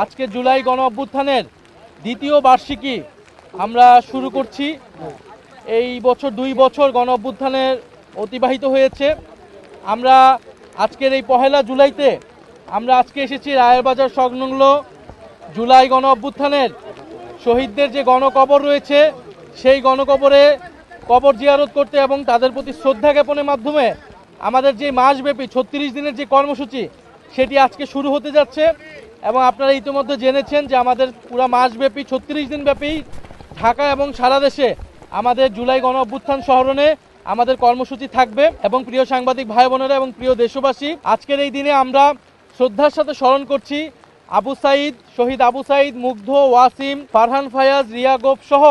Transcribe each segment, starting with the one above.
আজকে জুলাই গণ অভ্যুত্থানের দ্বিতীয় বার্ষিকী আমরা শুরু করছি। এই বছর 2 বছর গণ অভ্যুত্থানের অতিবাহিত হয়েছে। আমরা আজকের এই পহেলা জুলাইতে আমরা আজকে এসেছি রায়েরবাজার সংলগ্ন জুলাই গণ অভ্যুত্থানের শহীদদের যে গণকবর রয়েছে সেই গণকবরে কবর জিয়ারত করতে এবং তাদের প্রতি শ্রদ্ধা জ্ঞাপনের মাধ্যমে আমাদের যে মাসব্যাপী 36 দিনের যে কর্মসূচি সেটি আজকে শুরু হতে যাচ্ছে। এবং আপনারা ইতিমধ্যে জেনেছেন যে আমাদের পুরো মাসব্যাপী 36 দিনব্যাপী ঢাকা এবং সারা দেশে আমাদের জুলাই গণ অভ্যুত্থান স্মরণে আমাদের কর্মসূচি থাকবে। এবং প্রিয় সাংবাদিক ভাই বোনেরা এবং প্রিয় দেশবাসী, আজকের এই দিনে আমরা শ্রদ্ধার সাথে স্মরণ করছি আবু সাইদ, শহীদ আবু সাইদ, মুগ্ধ, ওয়াসিম, ফারহান ফায়াজ, রিয়া গোপ সহ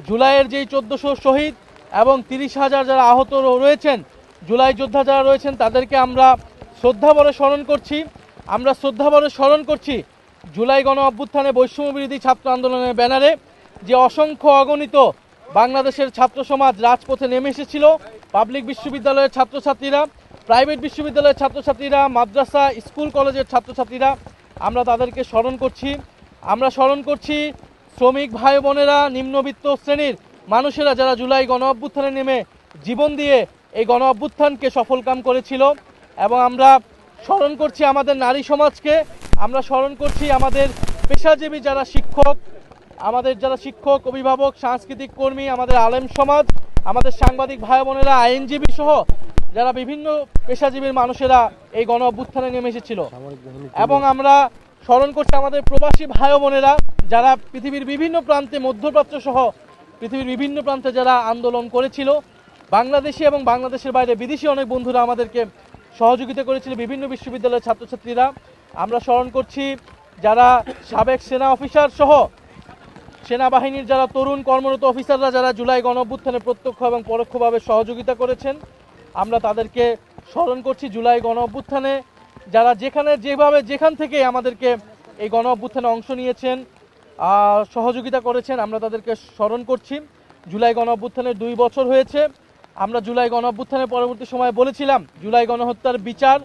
জুলাইয়ের যেই 1400 শহীদ এবং 30,000 যারা আহত রয়েছেন, জুলাই যোদ্ধা যারা রয়েছেন তাদেরকে আমরা শ্রদ্ধাভরে স্মরণ করছি। আমরা শ্রদ্ধাভরে স্মরণ করছি জুলাই গণ অভ্যুত্থানে বৈষম্য বিরোধী ছাত্র আন্দোলনের ব্যানারে যে অসংখ্য অগণিত বাংলাদেশের ছাত্র সমাজ রাজপথে নেমে এসেছিল। পাবলিক বিশ্ববিদ্যালয়ের ছাত্রছাত্রীরা, প্রাইভেট বিশ্ববিদ্যালয়ের ছাত্রছাত্রীরা, মাদ্রাসা, স্কুল কলেজের ছাত্রছাত্রীরা, আমরা তাদেরকে স্মরণ করছি। আমরা স্মরণ করছি শ্রমিক ভাই বোনেরা, নিম্নবিত্ত শ্রেণীর মানুষেরা যারা জুলাই গণ অভ্যুত্থানে নেমে জীবন দিয়ে এই গণ অভ্যুত্থানকে সফলকাম করেছিল। এবং আমরা স্মরণ করছি আমাদের নারী সমাজকে, আমরা স্মরণ করছি আমাদের পেশাজীবী যারা শিক্ষক, আমাদের যারা শিক্ষক, অভিভাবক, সাংস্কৃতিক কর্মী, আমাদের আলেম সমাজ, আমাদের সাংবাদিক ভাই বোনেরা, আইনজীবী সহ যারা বিভিন্ন পেশাজীবীর মানুষেরা এই গণ অভ্যুত্থানে নেমে এসেছিল। এবং আমরা স্মরণ করছি আমাদের প্রবাসী ভাই বোনেরা যারা পৃথিবীর বিভিন্ন প্রান্তে, মধ্যপ্রাচ্য সহ পৃথিবীর বিভিন্ন প্রান্তে যারা আন্দোলন করেছিল। বাংলাদেশি এবং বাংলাদেশের বাইরে বিদেশি অনেক বন্ধুরা আমাদেরকে সহযোগিতা করেছিল, বিভিন্ন বিশ্ববিদ্যালয়ের ছাত্রছাত্রীরা। আমরা স্মরণ করছি যারা সাবেক সেনা অফিসার সহ সেনাবাহিনীর যারা তরুণ কর্মরত অফিসাররা যারা জুলাই গণ অভ্যুত্থানে প্রত্যক্ষ এবং পরোক্ষভাবে সহযোগিতা করেছেন, আমরা তাদেরকে স্মরণ করছি। জুলাই গণ অভ্যুত্থানে যারা যেখান থেকে আমাদেরকে এই গণ অভ্যুত্থানে অংশ নিয়েছেন, সহযোগিতা করেছেন, আমরা তাদেরকে স্মরণ করছি। জুলাই গণ অভ্যুত্থানের 2 বছর হয়েছে। আমরা জুলাই গণ অভ্যুত্থানের পরবর্তী সময়ে বলেছিলাম জুলাই গণহত্যার বিচার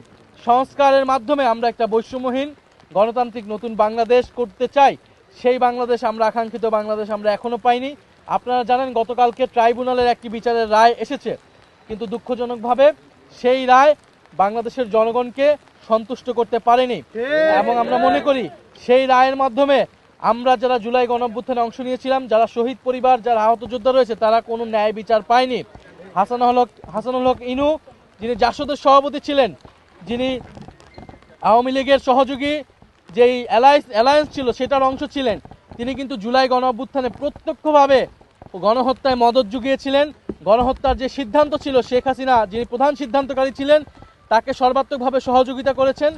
সংস্কারের মাধ্যমে আমরা একটা বৈষম্যহীন গণতান্ত্রিক নতুন বাংলাদেশ করতে চাই। সেই বাংলাদেশ আমরা, আকাঙ্ক্ষিত বাংলাদেশ আমরা এখনো পাইনি। আপনারা জানেন গতকালকে ট্রাইব্যুনালের একটি বিচারের রায় এসেছে, কিন্তু দুঃখজনকভাবে সেই রায় বাংলাদেশের জনগণকে সন্তুষ্ট করতে পারেনি। এবং আমরা মনে করি সেই রায়ের মাধ্যমে আমরা যারা জুলাই গণ অভ্যুত্থানে অংশ নিয়েছিলাম, যারা শহীদ পরিবার, যারা আহত যোদ্ধা রয়েছে, তারা কোনো ন্যায় বিচার পায়নি। হাসানুল হক ইনু, যিনি জাসদের সভাপতি ছিলেন, যিনি আওয়ামী লীগের সহযোগী যেই অ্যালায়েন্স ছিল সেটার অংশ ছিলেন, তিনি কিন্তু জুলাই গণ অভ্যুত্থানে প্রত্যক্ষভাবে গণহত্যায় মদত জুগিয়েছিলেন। গণহত্যার যে সিদ্ধান্ত ছিল, শেখ হাসিনা যিনি প্রধান সিদ্ধান্তকারী ছিলেন, তাকে সর্বাত্মকভাবে সহযোগিতা করেছেন।